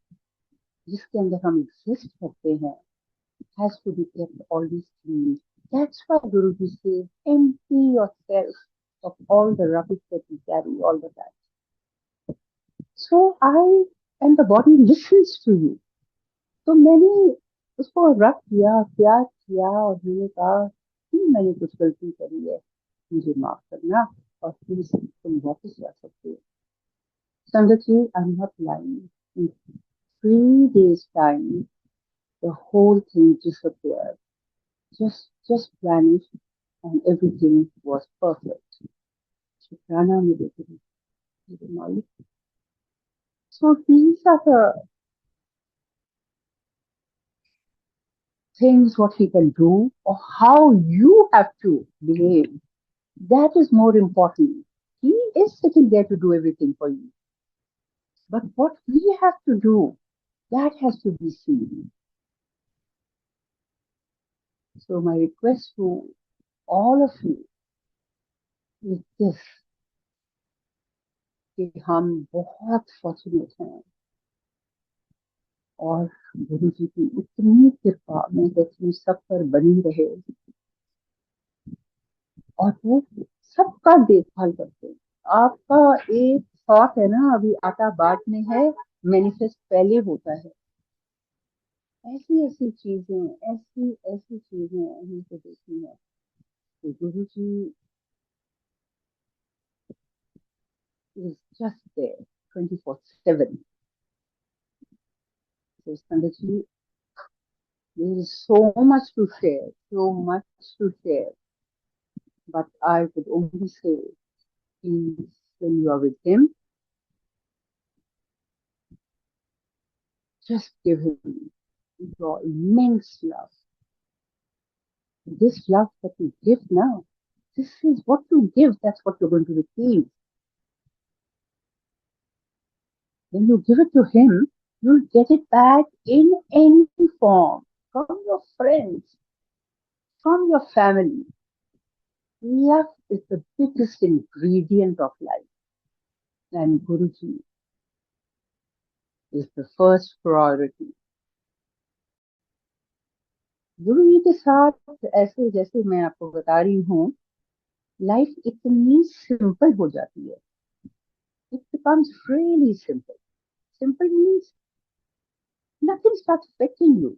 जिसके अंदर हम exist करते हैं has to be kept always clean. That's why Guruji says empty yourself of all the rubbish that you carry all the time. So and the body listens to you. तो मैंने उसको रख दिया, प्यार किया, और मैंने कहा कि मैंने कुछ गलती करी है, मुझे माफ करना, और प्लीज तुम वापस जा सकते हो. संगत जी, I am not lying. In 3 days time, the whole thing disappeared, just vanished, and everything was perfect. Shukrana मेरे गुरु, मेरे मालिक. So these are the things what he can do, or how you have to behave. That is more important. He is sitting there to do everything for you. But what we have to do, that has to be seen. So my request to all of you is this, कि हम बहुत fortunate हैं, और गुरु जी की इतनी कृपा मैं कहती हूँ सब पर बनी रहे, और वो सबका देखभाल करते हैं. आपका एक थॉट है ना, अभी आटा बाद में है, मैनिफेस्ट पहले होता है. ऐसी ऐसी चीजें, ऐसी ऐसी चीजें हमको देखी है. तो गुरु जी is just there 24/7. So Sandaji, there is so much to share, so much to share. But I would only say, please, when you are with him, just give him your immense love. This love that you give now, this is what you give, that's what you're going to receive. When you give it to him, you'll get it back in any form, from your friends, from your family. Love is the biggest ingredient of life, and Guruji is the first priority. गुरु जी के साथ ऐसे, जैसे मैं आपको बता रही हूँ, life इतनी सिंपल हो जाती है. It becomes really simple. Simple means nothing starts affecting you.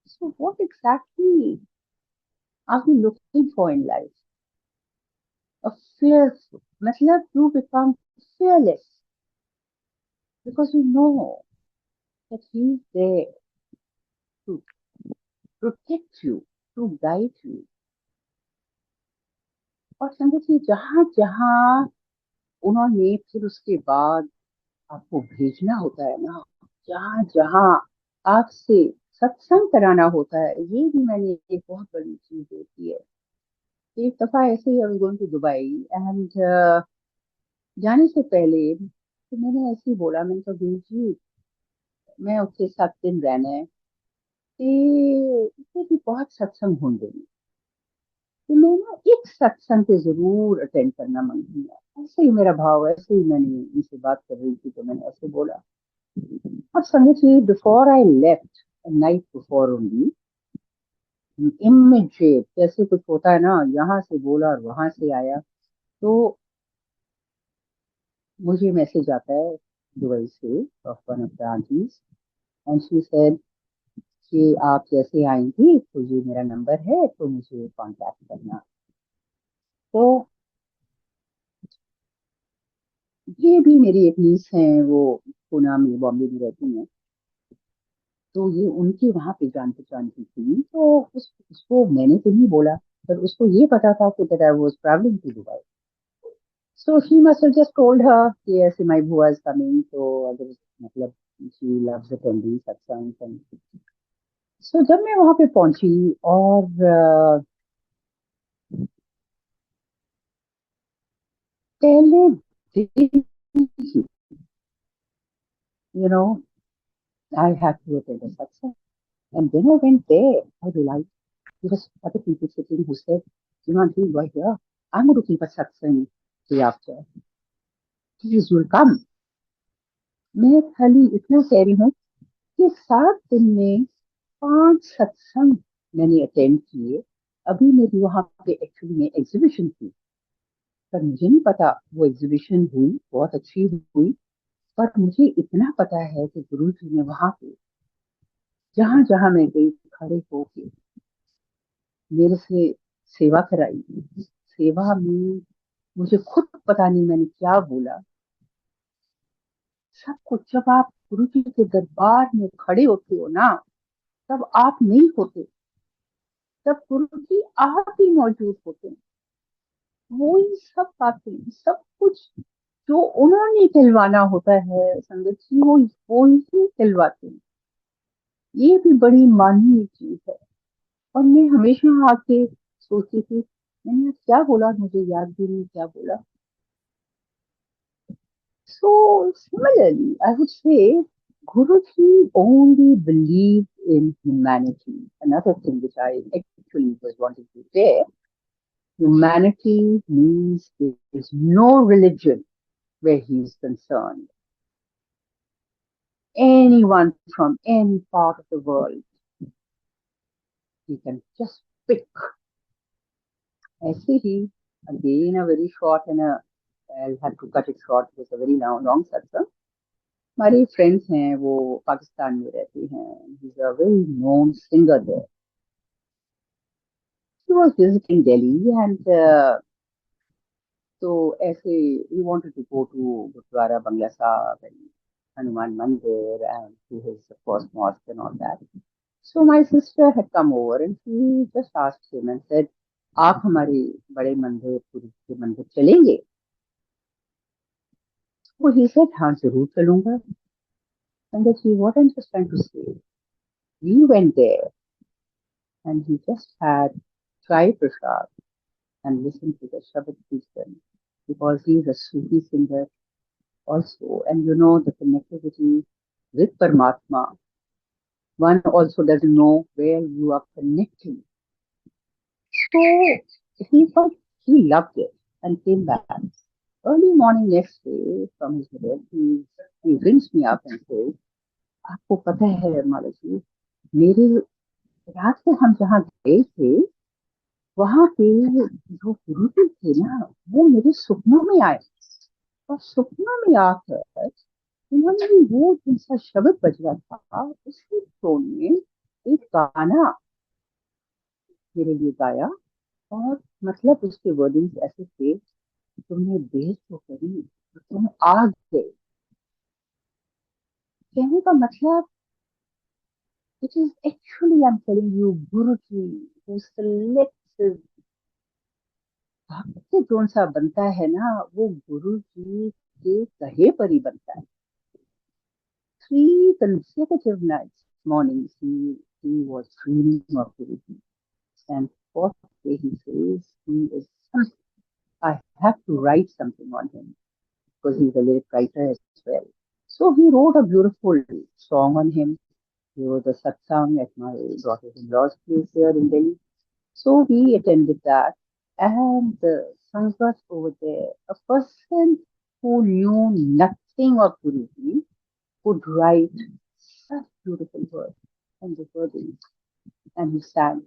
So what exactly are we looking for in life? A fearful, मतलब you become fearless because you know that he's there to protect you, to guide you. और संगत जी, जहां जहां उन्होंने फिर उसके बाद आपको भेजना होता है ना, जहां जहां आपसे सत्संग कराना होता है, ये भी मैंने एक बहुत बड़ी चीज देखी है. एक दफा ऐसे ही I was going to Dubai, and जाने से पहले तो मैंने ऐसे ही बोला, मैंने कहा गुरु जी मैं उसके 7 दिन रहना है, इसमें भी बहुत सत्संग होंगे, तो मैं ना एक सत्संग पे जरूर अटेंड करना मांगूंगा. ऐसे ही मेरा भाव, ऐसे ही मैंने उनसे बात कर रही थी, तो मैंने ऐसे बोला. अब समझिए, before I left, night before only, immediate जैसे कुछ होता है ना, यहाँ से बोला और वहां से आया, तो मुझे मैसेज आता है दुबई से of one of the aunties, and she said कि आप जैसे आएंगी तो ये मेरा नंबर है, तो मुझे कांटेक्ट करना। तो ये भी मेरी एक नीस हैं, वो पूना में, बॉम्बे में रहती हैं। तो ये उनकी वहां पे जान पहचान की थी, तो उसको मैंने तो नहीं बोला, पर उसको ये पता था कि that I was travelling to Dubai. So she must have just told her कि ऐसे माय बुआ इज कमिंग, तो अगर मतलब शी लव्स अटेंडिंग सत्संग। सो जब मैं वहां पे पहुंची और पहले दिन, you know, I had to attend a satsang, and when I went there I realized there was other people sitting who said, you know, until you are here, I'm going to keep a satsang day after, please you'll come। मैं खाली इतना कह रही हूँ कि 7 दिन में 5 सत्संग मैंने अटेंड किए। अभी मेरी वहां पे एक्चुअली में एग्जीबिशन थी, पर मुझे नहीं पता वो एग्जीबिशन हुई, बहुत अच्छी हुई। पर मुझे इतना पता है कि गुरु जी ने वहां पे जहां जहां मैं गई खड़े होके मेरे से सेवा कराई। सेवा में मुझे खुद पता नहीं मैंने क्या बोला। सब कुछ जब आप गुरु जी के दरबार में खड़े होते हो ना, तब आप नहीं होते, तब गुरु जी आप ही मौजूद होते हैं। वही सब बातें, सब कुछ जो उन्होंने खिलवाना होता है संगत जी, वो ही खिलवाते हैं। ये भी बड़ी माननीय चीज है। और मैं हमेशा आके सोचती थी, मैंने आज क्या बोला, मुझे याद भी नहीं क्या बोला। So similarly, I would say Guruji only believed in humanity. Another thing which I actually was wanting to say, humanity means there is no religion where he is concerned. Anyone from any part of the world, he can just pick. ऐसे ही, again a very short and a, I'll have to cut it short because a very long satsang. हमारी friends हैं, वो पाकिस्तान में रहती हैं, he is a very known singer there. He was visiting Delhi and तो ऐसे ही wanted to go to Gurudwara Bangla Sahib and Hanuman Mandir and to his of course mosque and all that. So my sister had come over and she just asked him and said, आप हमारे बड़े मंदिर, पुरी के मंदिर चलेंगे? वो ही सेड, हाँ जरूर चलूंगा। And she, what I am just trying to say, we went there and he just had Chai Prasad and listened to the Shabad Kirtan because he's a Sufi singer also. And you know, the connectivity with Paramatma, one also doesn't know where you are connecting. So he thought he loved it and came back. Early morning next day from his bed, he rings me up and says, आपको पता है माला जी, मेरे रात को हम जहाँ गए थे वहां पे जो गुरु जी थे ना, वो मेरे सपनों में आए। और सपनों में आकर उन्होंने वो जिनसा शब्द बज रहा था उसी टोन में एक गाना मेरे लिए गाया। और मतलब उसके वर्डिंग्स ऐसे थे, तुमने देर तो करी, तुम आ गए। कहने का मतलब, it is actually I am telling you, Guru ji who selects भक्त जोन सा बनता है ना, वो गुरु जी के कहे पर ही बनता है। 3 consecutive nights, mornings, he was dreaming of Guruji. And fourth day he says, he is, I have to write something on him because he's a lyric writer as well. So he wrote a beautiful song on him. There was a satsang at my daughter-in-law's place here in Delhi. So we attended that. And the sangat over there, a person who knew nothing of Guruji could write such beautiful words and the wording, and he sang.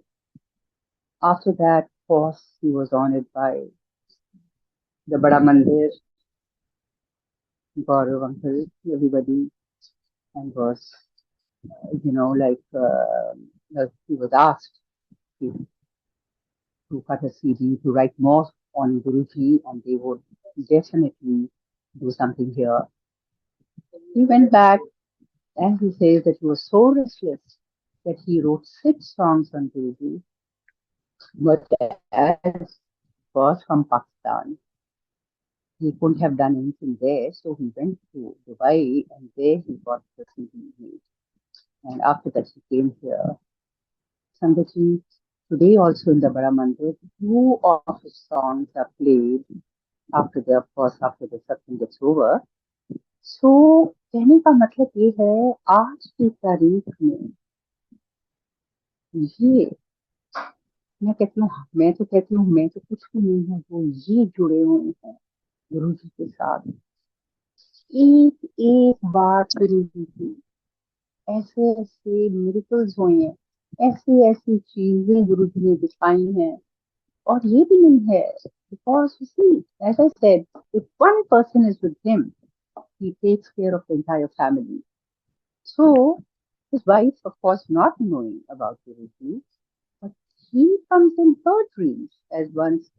After that, of course, he was honored by the Bada Mandir. Gaurav uncle, everybody, and was, like he was asked to, to cut a CD to write more on Guruji, and they would definitely do something here. He went back and he says that he was so restless that he wrote 6 songs on Guruji, but as was from Pakistan, he couldn't have done anything there, so he went to Dubai and there he got the CD made. And after that, he came here. Sangaji, today also in the Bara Mandir, 2 of his songs are played after the, of course, after the satsang gets over. So कहने का मतलब ये है आज की तारीख में ये मैं तो कहती हूँ मैं तो कुछ भी नहीं हूँ वो ये जुड़े हुए हैं गुरु जी के साथ एक एक बात गुरु जी की ऐसे ऐसे मिरेकल्स हुए हैं ऐसी ऐसी चीजें गुरु जी ने दिखाई हैं और ये भी नहीं है because you see as I said if one person is with him he takes care of the entire family. So his wife, of course, not knowing about Guruji, but he comes in her dreams as once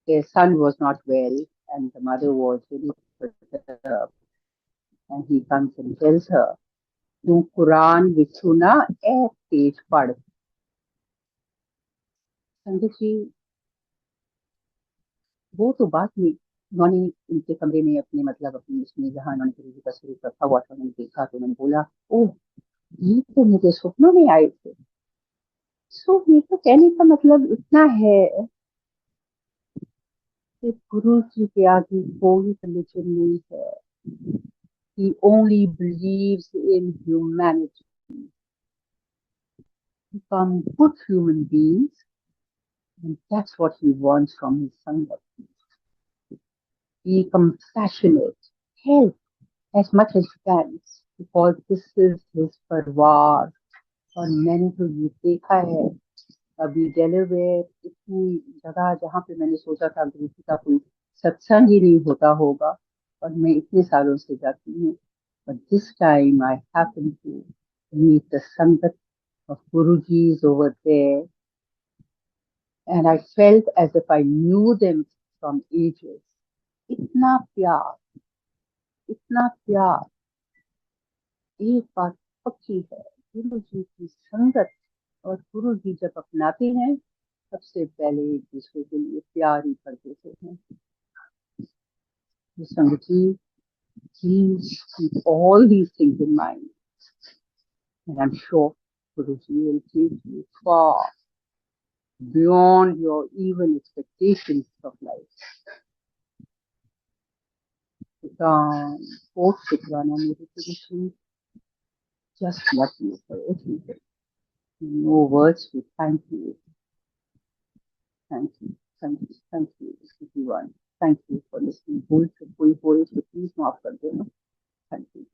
their son was not well and the mother was really perturbed, and he comes and tells her, "तू कुरान विचू ना ए page पढ़." संगत जी, वो तो बात नहीं उन्होंने उनके कमरे में अपने मतलब अपनी उसमें जहाँ उन्होंने गुरु जी का स्वरूप रखा हुआ था उन्होंने देखा तो उन्होंने बोला, ओह ये तो मुझे सपनों में आए थे। सो ये तो कहने का मतलब इतना है कि गुरु जी के आगे कोई रिलीजन नहीं है। He only believes in humanity. Become good human beings, and that's what he wants from his Sangha. Be compassionate, help as much as you can, because this is his parwar. और मैंने तो ये देखा है अभी Delaware इतनी जगह जहाँ पे मैंने सोचा था गुरु जी का कोई सत्संग ही नहीं होता होगा और मैं इतने सालों से जाती हूँ but this time I happened to meet the Sangat of Guruji's over there and I felt as if I knew them from ages. इतना प्यार, इतना प्यार। एक बात पक्की है गुरु जी की संगत और गुरु जी जब अपनाते हैं सबसे पहले एक दूसरे के लिए प्यार ही कर देते हैं। तो संगत जी, please keep all these things in mind and I'm sure Guru ji will take you far beyond your even expectations of life. Post Chitrana meditation, just love you for everything. No words to thank you. Thank you, thank you, everyone. Thank you for listening. Please माफ कर देना. Thank you.